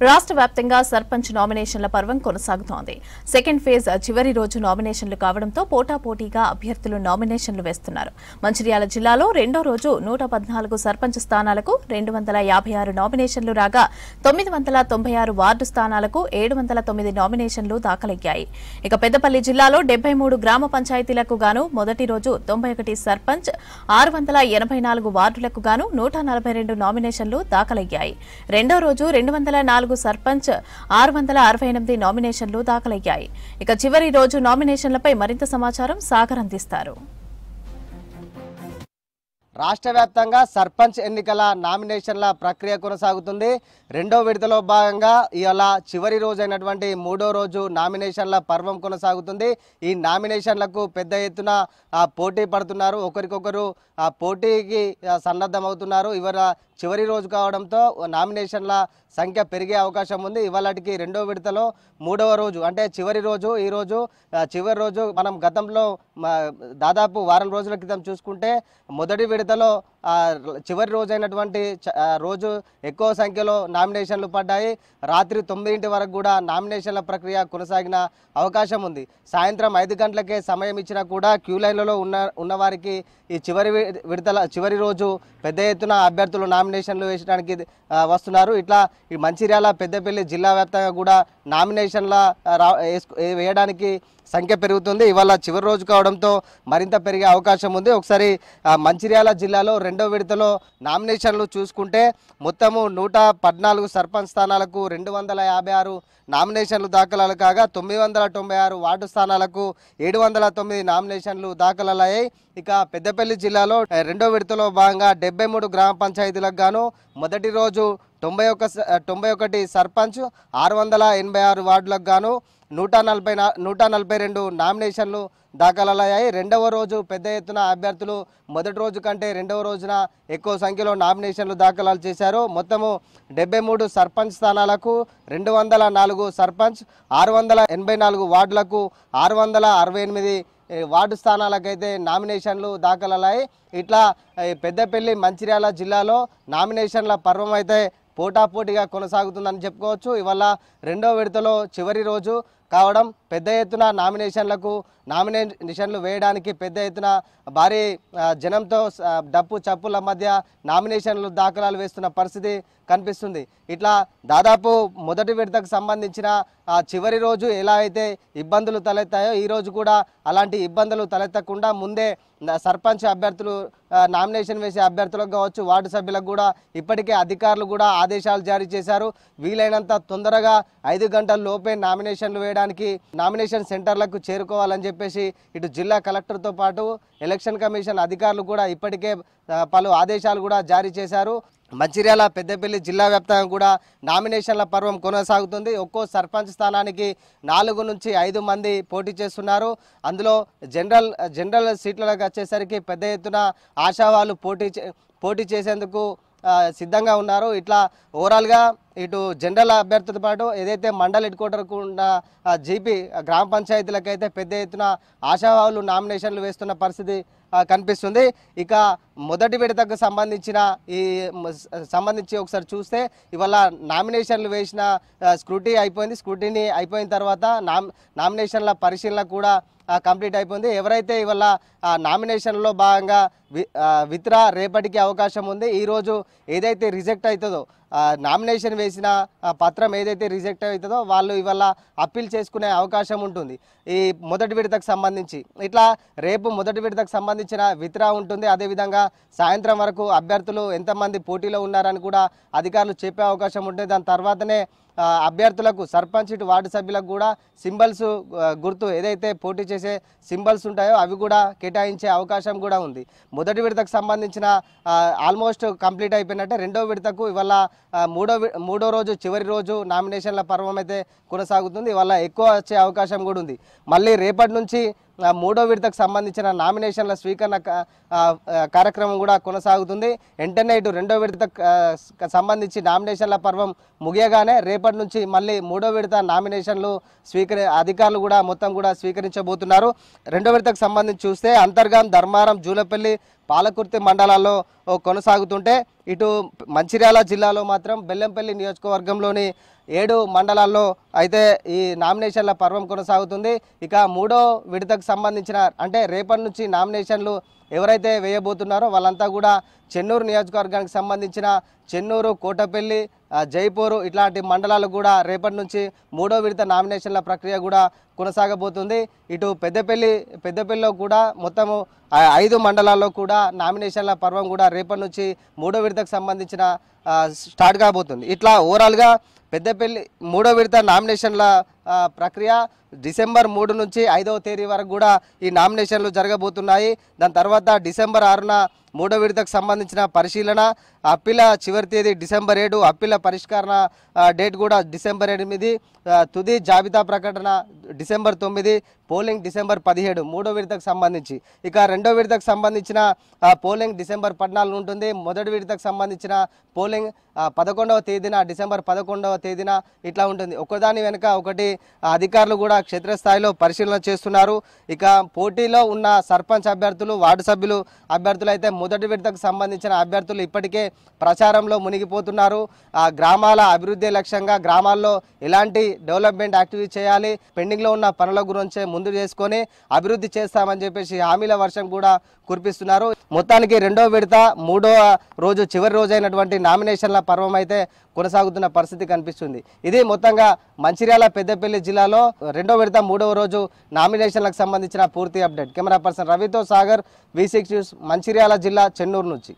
రాష్ట్ర వ్యాప్తంగా సర్పంచ్ నామినేషన్ల పర్వం కొనసాగుతోంది. సెకండ్ ఫేజ్ చివరి రోజు నామినేషన్లు కావడంతో పోటాపోటీగా అభ్యర్థులు నామినేషన్లు వేస్తున్నారు. మంచిర్యాల జిల్లాలో రెండో రోజు 114 సర్పంచ్ స్థానాలకు 256 నామినేషన్లు రాగా 996 వార్డు స్థానాలకు 709 నామినేషన్లు దాఖలయ్యాయి. ఇక పెద్దపల్లి జిల్లాలో 73 గ్రామ పంచాయతీలకు గాను మొదటి రోజు 91 సర్పంచ్, 684 వార్డులకు గాను 142 నామినేషన్లు దాఖలయ్యాయి. రెండో రోజు 204 సర్పంచ్, 668 నామినేషన్లు దాఖలయ్యాయి. ఇక చివరి రోజు నామినేషన్లపై మరింత సమాచారం సాగర్ అందిస్తారు. రాష్ట్ర వ్యాప్తంగా సర్పంచ్ ఎన్నికల నామినేషన్ల ప్రక్రియ కొనసాగుతుంది. రెండో విడతలో భాగంగా ఇవాళ చివరి రోజు అయినటువంటి మూడో రోజు నామినేషన్ల పర్వం కొనసాగుతుంది. ఈ నామినేషన్లకు పెద్ద ఎత్తున పోటీ పడుతున్నారు. ఒకరికొకరు పోటీకి సన్నద్ధమవుతున్నారు. ఇవాళ చివరి రోజు కావడంతో నామినేషన్ల సంఖ్య పెరిగే అవకాశం ఉంది. ఇవాళకి రెండో విడతలో మూడవ రోజు అంటే చివరి రోజు. ఈరోజు చివరి రోజు మనం గతంలో దాదాపు వారం రోజుల క్రితం చూసుకుంటే మొదటి విడతలో చివరి రోజు అయినటువంటి రోజు ఎక్కువ సంఖ్యలో నామినేషన్లు పడ్డాయి. రాత్రి 9 వరకు కూడా నామినేషన్ల ప్రక్రియ కొనసాగిన అవకాశం ఉంది. సాయంత్రం 5 గంటలకే సమయం ఇచ్చినా కూడా క్యూ లైన్లలో ఉన్న వారికి ఈ చివరి రోజు పెద్ద ఎత్తున అభ్యర్థులు నామినేషన్లు వేయడానికి వస్తున్నారు. ఇట్లా ఈ మంచిర్యాల, పెద్దపల్లి జిల్లా వ్యాప్తంగా కూడా నామినేషన్ల వేయడానికి సంఖ్య పెరుగుతుంది. ఇవాళ చివరి రోజు కావడంతో మరింత పెరిగే అవకాశం ఉంది. ఒకసారి మంచిర్యాల జిల్లాలో రెండో విడతలో నామినేషన్లు చూసుకుంటే మొత్తము 114 సర్పంచ్ స్థానాలకు 256 నామినేషన్లు దాఖలాలు కాగా 996 వార్డు స్థానాలకు 709 నామినేషన్లు దాఖలయ్యాయి. ఇక పెద్దపల్లి జిల్లాలో రెండో విడతలో భాగంగా 73 గ్రామ పంచాయతీలకు గాను మొదటి రోజు 91 సర్పంచ్, 686 వార్డులకు గాను 142 నామినేషన్లు దాఖలయ్యాయి. రెండవ రోజు పెద్ద ఎత్తున అభ్యర్థులు మొదటి రోజు కంటే రెండవ రోజున ఎక్కువ సంఖ్యలో నామినేషన్లు దాఖలాలు చేశారు. మొత్తము 73 సర్పంచ్ స్థానాలకు 204 సర్పంచ్, 684 వార్డులకు 668 వార్డు స్థానాలకైతే నామినేషన్లు దాఖలయ్యాయి. ఇట్లా పెద్దపల్లి, మంచిర్యాల జిల్లాలో నామినేషన్ల పర్వం అయితే పోటాపోటీగా కొనసాగుతుందని చెప్పుకోవచ్చు. ఇవాళ రెండో విడతలో చివరి రోజు కావడం పెద్ద ఎత్తున నామినేషన్లు వేయడానికి పెద్ద ఎత్తున భారీ జనంతో డప్పు చప్పుల మధ్య నామినేషన్లు దాఖలాలు వేస్తున్న పరిస్థితి కనిపిస్తుంది. ఇట్లా దాదాపు మొదటి విడతకు సంబంధించిన చివరి రోజు ఎలా అయితే ఇబ్బందులు తలెత్తాయో ఈరోజు కూడా అలాంటి ఇబ్బందులు తలెత్తకుండా ముందే సర్పంచ్ అభ్యర్థులు నామినేషన్ వేసే అభ్యర్థులకు కావచ్చు, వార్డు సభ్యులకు కూడా ఇప్పటికే అధికారులు కూడా ఆదేశాలు జారీ చేశారు. వీలైనంత తొందరగా 5 గంటల లోపే నామినేషన్లు వేయడానికి నామినేషన్ సెంటర్లకు చేరుకోవాలని చెప్పేసి ఇటు జిల్లా కలెక్టర్తో పాటు ఎలక్షన్ కమిషన్ అధికారులు కూడా ఇప్పటికే పలు ఆదేశాలు కూడా జారీ చేశారు. మంచిర్యాల, పెద్దపల్లి జిల్లా వ్యాప్తంగా కూడా నామినేషన్ల పర్వం కొనసాగుతుంది. ఒక్కో సర్పంచ్ స్థానానికి 4 నుంచి 5 మంది పోటీ చేస్తున్నారు. అందులో జనరల్ సీట్లకు వచ్చేసరికి పెద్ద ఎత్తున ఆశావాళ్ళు పోటీ చేసేందుకు సిద్ధంగా ఉన్నారు. ఇట్లా ఓవరాల్గా ఇటు జనరల్ అభ్యర్థులతో పాటు ఏదైతే మండల్ హెడ్ క్వార్టర్కు ఉన్న జీపీ గ్రామ పంచాయతీలకైతే పెద్ద ఎత్తున ఆశావాళ్ళు నామినేషన్లు వేస్తున్న పరిస్థితి కనిపిస్తుంది. ఇక మొదటి విడతకు సంబంధించి ఒకసారి చూస్తే ఇవాళ నామినేషన్లు వేసిన స్క్రూటినీ అయిపోయిన తర్వాత నామినేషన్ల పరిశీలన కూడా కంప్లీట్ అయిపోయింది. ఎవరైతే ఇవాళ నామినేషన్లో భాగంగా విత్డ్రా రేపటికి అవకాశం ఉంది. ఈరోజు ఏదైతే రిజెక్ట్ అవుతుందో నామినేషన్ వేసిన పత్రం ఏదైతే రిజెక్ట్ అవుతుందో వాళ్ళు ఇవాళ అప్పీల్ చేసుకునే అవకాశం ఉంటుంది. ఈ మొదటి విడతకు సంబంధించి ఇట్లా రేపు మొదటి విడతకు సంబంధించిన విత్డ్రా ఉంటుంది. అదేవిధంగా సాయంత్రం వరకు అభ్యర్థులు ఎంతమంది పోటీలో ఉన్నారని కూడా అధికారులు చెప్పే అవకాశం ఉంటుంది. దాని తర్వాతనే అభ్యర్థులకు సర్పంచ్, ఇటు వార్డు సభ్యులకు కూడా సింబల్స్ గుర్తు ఏదైతే పోటీ చేసే సింబల్స్ ఉంటాయో అవి కూడా కేటాయించే అవకాశం కూడా ఉంది. మొదటి విడతకు సంబంధించిన ఆల్మోస్ట్ కంప్లీట్ అయిపోయినట్టే. రెండో విడతకు ఇవాళ మూడో రోజు చివరి రోజు నామినేషన్ల పర్వం అయితే కొనసాగుతుంది. ఇవాళ ఎక్కువ వచ్చే అవకాశం కూడా ఉంది. మళ్ళీ రేపటి నుంచి మూడో విడతకు సంబంధించిన నామినేషన్ల స్వీకరణ కార్యక్రమం కూడా కొనసాగుతుంది. వెంటనే ఇటు రెండో విడతకు సంబంధించి నామినేషన్ల పర్వం ముగియగానే రేపటి నుంచి మళ్ళీ మూడో విడత నామినేషన్లు అధికారులు కూడా మొత్తం కూడా స్వీకరించబోతున్నారు. రెండో విడతకు సంబంధించి చూస్తే అంతర్గాం, ధర్మారం, జూలపల్లి, పాలకుర్తి మండలాల్లో కొనసాగుతుంటే ఇటు మంచిర్యాల జిల్లాలో మాత్రం బెల్లంపల్లి నియోజకవర్గంలోని 7 మండలాల్లో అయితే ఈ నామినేషన్ల పర్వం కొనసాగుతుంది. ఇక 3వ విడతకు సంబంధించిన అంటే రేపటి నుంచి నామినేషన్లు ఎవరైతే వేయబోతున్నారో వాళ్ళంతా కూడా చెన్నూరు నియోజకవర్గానికి సంబంధించిన చెన్నూరు, కోటపల్లి, జైపూరు ఇట్లాంటి మండలాలు కూడా రేపటి నుంచి 3వ విడత నామినేషన్ల ప్రక్రియ కూడా కొనసాగబోతుంది. ఇటు పెద్దపల్లిలో కూడా మొత్తము 5 మండలాల్లో కూడా నామినేషన్ల పర్వం కూడా రేపటి నుంచి 3వ విడతకు సంబంధించిన స్టార్ట్ కాబోతుంది. ఇట్లా ఓవరాల్గా పెద్దపల్లి 3వ విడత నామినేషన్ల ప్రక్రియ డిసెంబర్ 3 నుంచి 5వ తేదీ వరకు కూడా ఈ నామినేషన్లు జరగబోతున్నాయి. దాని తర్వాత డిసెంబర్ 6న 3వ విడతకు సంబంధించిన పరిశీలన, అప్పీల చివరి తేదీ డిసెంబర్ 7, అప్పీల పరిష్కరణ డేట్ కూడా డిసెంబర్ 8, తుది జాబితా ప్రకటన డిసెంబర్ 9, పోలింగ్ డిసెంబర్ 17 3వ విడతకు సంబంధించి. ఇక 2వ విడతకు సంబంధించిన పోలింగ్ డిసెంబర్ 14 ఉంటుంది. మొదటి విడతకు సంబంధించిన పోలింగ్ 11వ తేదీన డిసెంబర్ 11వ తేదీన ఇట్లా ఉంటుంది. ఒకదాని వెనుక ఒకటి అధికారులు కూడా క్షేత్రస్థాయిలో పరిశీలన చేస్తున్నారు. ఇక పోటీలో ఉన్న సర్పంచ్ అభ్యర్థులు, వార్డు సభ్యులు అభ్యర్థులు అయితే మొదటి విడతకు సంబంధించిన అభ్యర్థులు ఇప్పటికే ప్రచారంలో మునిగిపోతున్నారు. ఆ గ్రామాల అభివృద్ధి లక్ష్యంగా గ్రామాల్లో ఎలాంటి డెవలప్మెంట్ యాక్టివిటీ చేయాలి, పెండింగ్లో ఉన్న పనుల గురించి ముందు చేసుకొని అభివృద్ధి చేస్తామని చెప్పేసి హామీల వర్షం కూడా కురిపిస్తున్నారు. మొత్తానికి 2వ విడత 3వ రోజు చివరి రోజు అయినటువంటి నామినేషన్ల పర్వం అయితే కొనసాగుతున్న పరిస్థితి కనిపిస్తుంది. ఇది మొత్తంగా మంచిర్యాల, పెద్దపల్లి జిల్లాలో 2వ విడత 3వ రోజు నామినేషన్లకు సంబంధించిన పూర్తి అప్డేట్. కెమెరా పర్సన్ రవితో సాగర్, V6 న్యూస్, మంచిర్యాల జిల్లా, చెన్నూరు నుంచి.